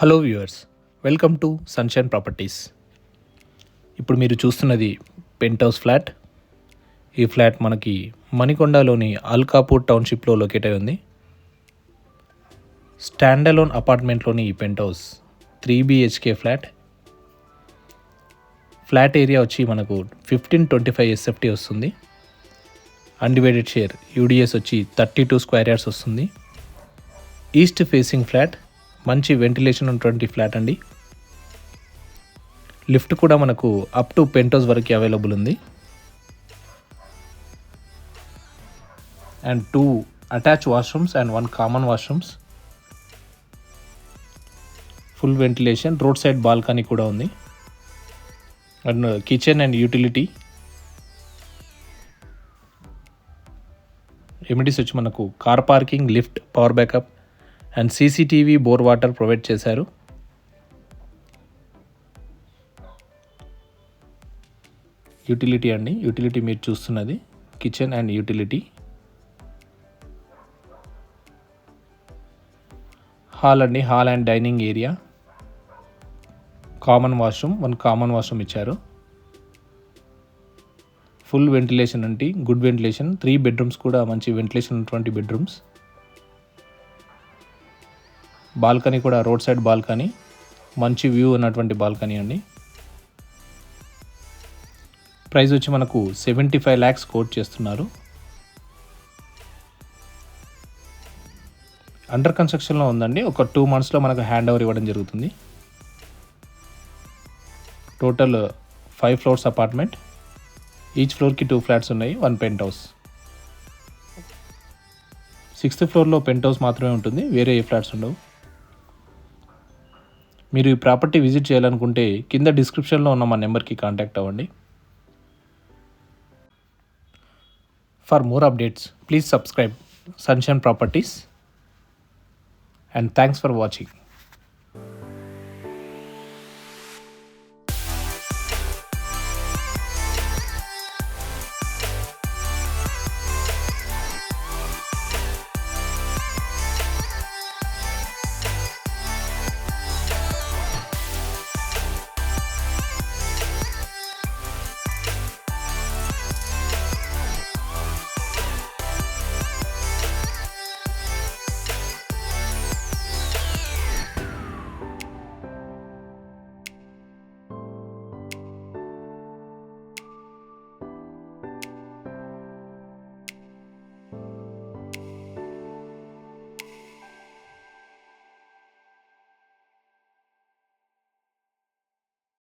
Hello viewers, welcome to sunshine properties. ఇప్పుడు మీరు చూస్తున్నది పెంట్ హౌస్ ఫ్లాట్. ఈ ఫ్లాట్ మనకి మణికొండలోని అల్కాపూర్ టౌన్షిప్లో లొకేట్ అయి ఉంది. స్టాండ్ అలోన్ అపార్ట్మెంట్లోని ఈ penthouse 3 BHK flat. Flat area వచ్చి మనకు 1525 SFT వస్తుంది. అన్డివైడెడ్ షేర్ UDS వచ్చి 32 స్క్వేర్ యార్డ్స్ వస్తుంది. ఈస్ట్ ఫేసింగ్ ఫ్లాట్, మంచి వెంటిలేషన్ ఉన్నటువంటి ఫ్లాట్ అండి. లిఫ్ట్ కూడా మనకు అప్ టు పెంట్ హౌస్ వరకు అవైలబుల్ ఉంది. And 2 attach washrooms and 1 common washrooms. Full ventilation, road side balcony కూడా ఉంది. అండ్ కిచెన్ అండ్ యూటిలిటీ ఎమిటీస్ వచ్చి మనకు car parking, lift, power backup and CCTV, bore water provide చేశారు. Utility అండి, utility మీరు చూస్తున్నది కిచెన్ అండ్ యూటిలిటీ. హాల్ అండి, hall and dining area. Common washroom, 1 common washroom ఇచ్చారు. ఫుల్ వెంటిలేషన్ అండి, గుడ్ వెంటిలేషన్. 3 బెడ్రూమ్స్ కూడా మంచి వెంటిలేషన్ ఉన్నటువంటి బెడ్రూమ్స్. బాల్కనీ కూడా రోడ్ సైడ్ బాల్కనీ, మంచి వ్యూ ఉన్నటువంటి బాల్కనీ అండి. ప్రైస్ వచ్చి మనకు 75 lakhs కోట్ చేస్తున్నారు. అండర్ కన్స్ట్రక్షన్లో ఉందండి. ఒక 2 monthsలో మనకు హ్యాండ్ ఓవర్ ఇవ్వడం జరుగుతుంది. Total 5 floors apartment. ఈచ్ ఫ్లోర్కి 2 flats ఉన్నాయి, 1 pent house. 6th floorలో pent house మాత్రమే ఉంటుంది, వేరే ఏ ఫ్లాట్స్ ఉండవు. మీరు ఈ ప్రాపర్టీ విజిట్ చేయాలనుకుంటే కింద డిస్క్రిప్షన్లో ఉన్న మా నెంబర్కి కాంటాక్ట్ అవ్వండి. For more updates please subscribe sunshine properties and thanks for watching.